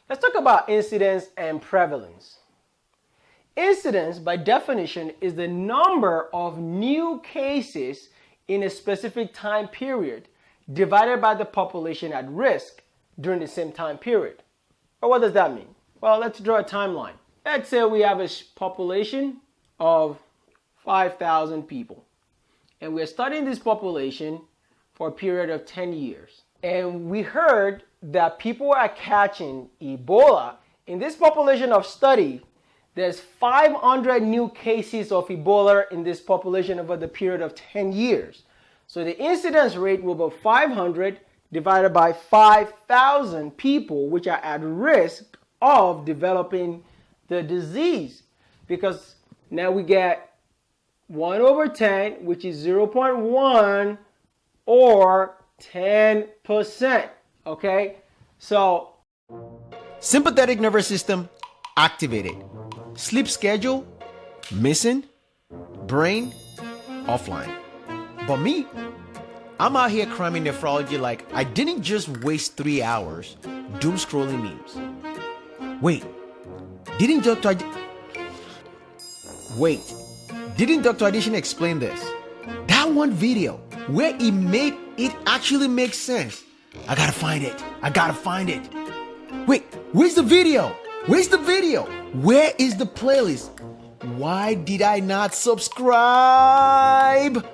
Let's talk about incidence and prevalence. Incidence, by definition, is the number of new cases in a specific time period divided by the population at risk during the same time period. Well, what does that mean? Well, let's draw a timeline. Let's say we have a population of 5,000 people, and we're studying this population for a period of 10 years. And we heard that people are catching Ebola. In this population of study, there's 500 new cases of Ebola in this population over the period of 10 years. So the incidence rate will be 500 divided by 5,000 people which are at risk of developing the disease. Because now we get 1 over 10, which is 0.1 or 10%. Okay? So, sympathetic nervous system activated. Sleep schedule missing. Brain offline. But me, I'm out here cramming nephrology like I didn't just waste 3 hours doom scrolling memes. Wait, didn't Dr. Adesina explain this? That one video where it actually makes sense. I gotta find it. Wait, where's the video? Where is the playlist? Why did I not subscribe?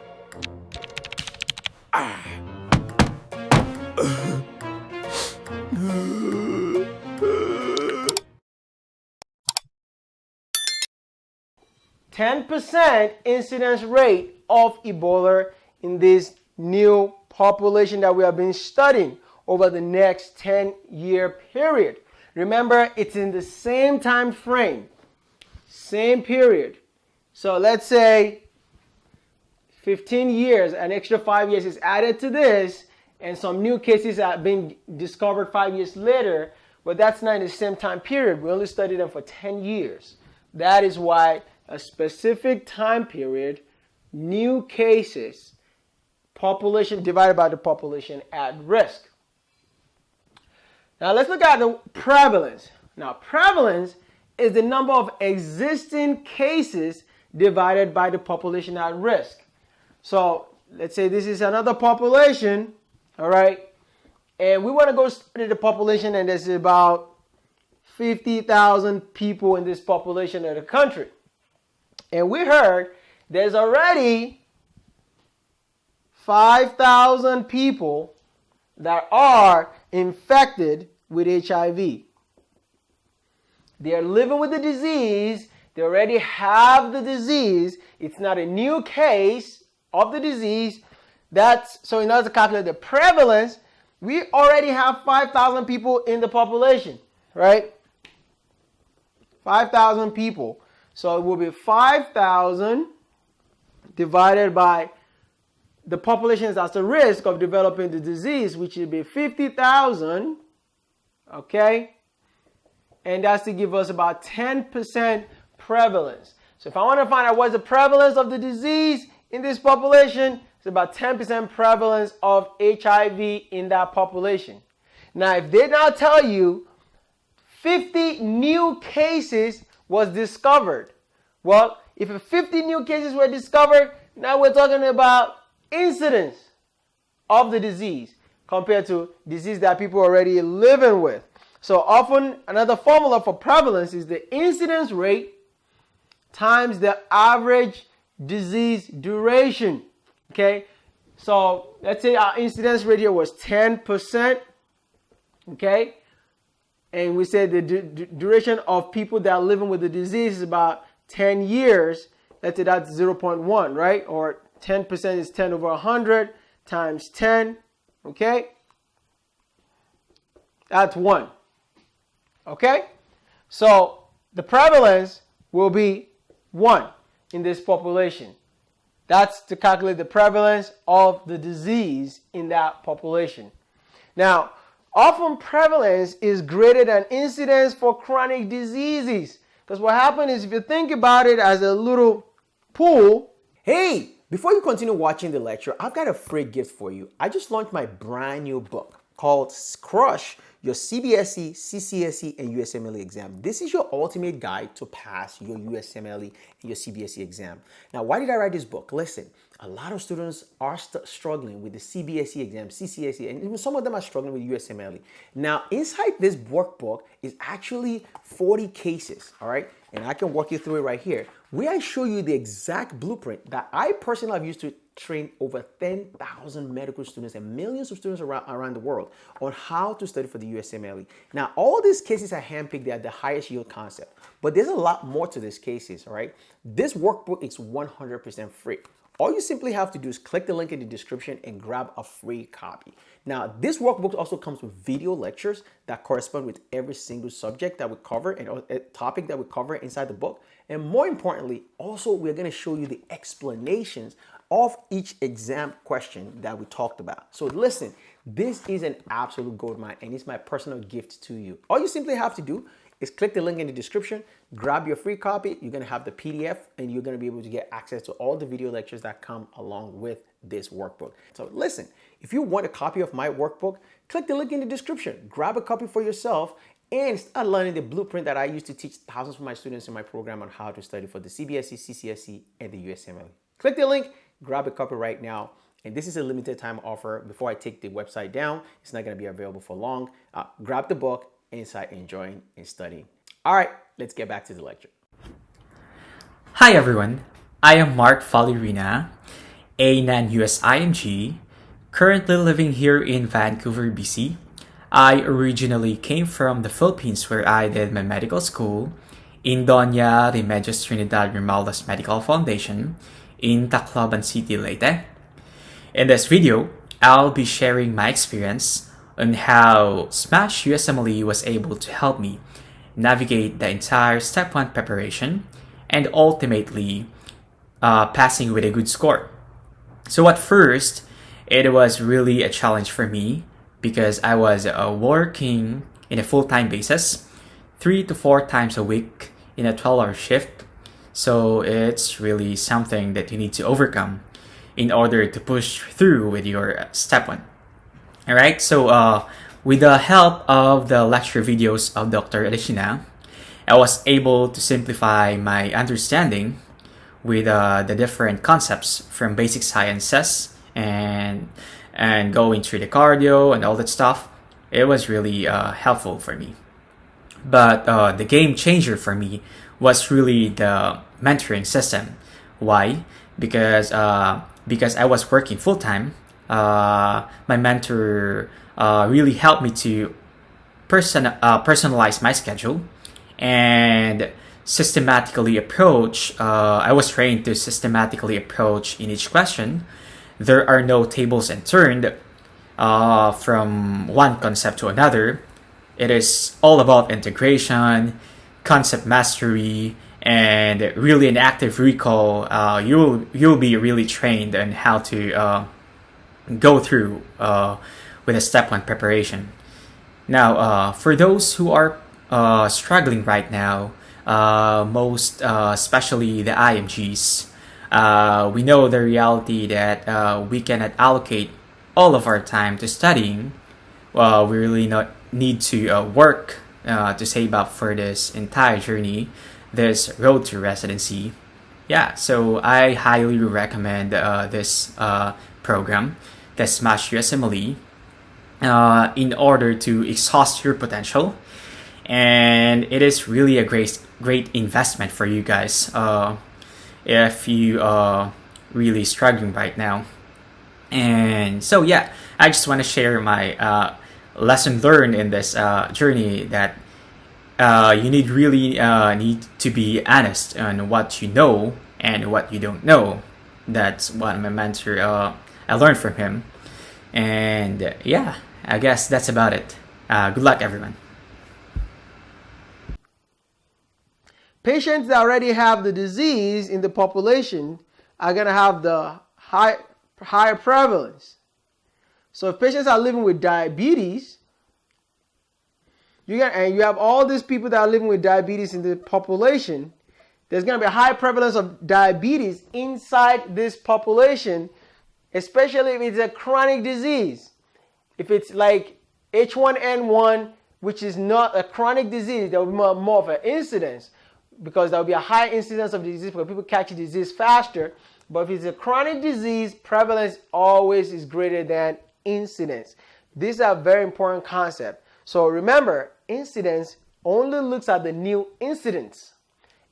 10% incidence rate of Ebola in this new population that we have been studying over the next 10-year period. Remember, it's in the same time frame, same period. So let's say 15 years, an extra 5 years is added to this, and some new cases have been discovered 5 years later, but that's not in the same time period. We only studied them for 10 years. That is why a specific time period, new cases, population divided by the population at risk. Now let's look at the prevalence. Now prevalence is the number of existing cases divided by the population at risk. So let's say this is another population, all right, and we want to go study the population, and there's about 50,000 people in this population of the country. And we heard there's already 5,000 people that are infected with HIV. They are living with the disease. They already have the disease. It's not a new case of the disease. So in order to calculate the prevalence, we already have 5,000 people in the population, right? 5,000 people. So it will be 5,000 divided by the population that's at risk of developing the disease, which will be 50,000, okay? And that's to give us about 10% prevalence. So if I want to find out what's the prevalence of the disease in this population, it's about 10% prevalence of HIV in that population. Now, if they now tell you 50 new cases was discovered, well, if 50 new cases were discovered, now we're talking about incidence of the disease compared to disease that people are already living with. So often another formula for prevalence is the incidence rate times the average disease duration. Okay, so let's say our incidence rate here was 10%. Okay, and we said the duration of people that are living with the disease is about 10 years. Let's say that's 0.1, right? Or 10% is 10 over 100 times 10. Okay, that's 1. Okay, so the prevalence will be 1 in this population. That's to calculate the prevalence of the disease in that population. Now, often prevalence is greater than incidence for chronic diseases. Because what happens is, if you think about it as a little pool. Hey, before you continue watching the lecture, I've got a free gift for you. I just launched my brand new book called Crush your CBSE, CCSE, and USMLE exam. This is your ultimate guide to pass your USMLE and your CBSE exam. Now, why did I write this book? Listen, a lot of students are struggling with the CBSE exam, CCSE, and even some of them are struggling with USMLE. Now, inside this workbook is actually 40 cases, all right? And I can walk you through it right here, where I show you the exact blueprint that I personally have used to train over 10,000 medical students and millions of students around the world on how to study for the USMLE. Now, all these cases are handpicked at the highest yield concept, but there's a lot more to these cases, all right? This workbook is 100% free. All you simply have to do is click the link in the description and grab a free copy. Now, this workbook also comes with video lectures that correspond with every single subject that we cover and a topic that we cover inside the book. And more importantly, also we're going to show you the explanations of each exam question that we talked about. So listen, this is an absolute goldmine and it's my personal gift to you. All you simply have to do is click the link in the description, grab your free copy. You're gonna have the PDF and you're gonna be able to get access to all the video lectures that come along with this workbook. So listen, if you want a copy of my workbook, click the link in the description, grab a copy for yourself and start learning the blueprint that I use to teach thousands of my students in my program on how to study for the CBSE, CCSE, and the USMLE. Click the link, grab a copy right now. And this is a limited time offer. Before I take the website down, it's not gonna be available for long. Grab the book and start enjoying and studying. All right, let's get back to the lecture. Hi everyone, I am Mark Falirina, a non-US IMG, currently living here in Vancouver, BC. I originally came from the Philippines where I did my medical school in Doña Remedios Trinidad Romualdez Medical Foundation in Tacloban City, Leyte. In this video, I'll be sharing my experience on how SmashUSMLE was able to help me navigate the entire Step 1 preparation and ultimately passing with a good score. So at first, it was really a challenge for me because I was working in a full-time basis, 3 to 4 times a week in a 12-hour shift. So it's really something that you need to overcome in order to push through with your Step 1. All right, so with the help of the lecture videos of Dr. Adesina, I was able to simplify my understanding with the different concepts from basic sciences and going through the cardio and all that stuff. It was really helpful for me. But the game changer for me was really the mentoring system. Why? Because I was working full-time. My mentor really helped me to personalize my schedule and systematically approach. I was trained to systematically approach in each question. There are no tables and turned from one concept to another. It is all about integration, concept mastery, and really an active recall. You'll be really trained on how to go through with a Step 1 preparation. Now, for those who are struggling right now, most especially the IMGs, we know the reality that we cannot allocate all of our time to studying. We really need to work to save up for this entire journey, this road to residency. Yeah, so I highly recommend this program, the SmashUSMLE, in order to exhaust your potential. And it is really a great investment for you guys if you are really struggling right now. And so yeah, I just want to share my lesson learned in this journey, that you need to be honest on what you know and what you don't know. That's what my mentor I learned from him. And yeah, I guess that's about it. Good luck, everyone. Patients that already have the disease in the population are going to have the higher prevalence. So if patients are living with diabetes, you have all these people that are living with diabetes in the population, there's going to be a high prevalence of diabetes inside this population, especially if it's a chronic disease. If it's like H1N1 which is not a chronic disease, there will be more of an incidence, because there will be a high incidence of the disease because people catch the disease faster. But if it's a chronic disease, prevalence always is greater than incidence. These are very important concepts. So remember, incidence only looks at the new incidents,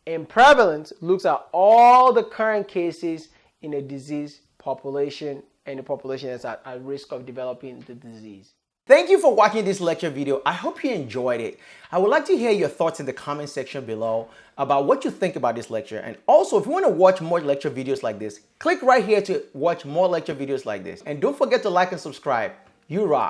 and prevalence looks at all the current cases in a disease population and the population that's at risk of developing the disease. Thank you for watching this lecture video. I hope you enjoyed it. I would like to hear your thoughts in the comment section below about what you think about this lecture. And also, if you want to watch more lecture videos like this, click right here to watch more lecture videos like this. And don't forget to like and subscribe. You rock.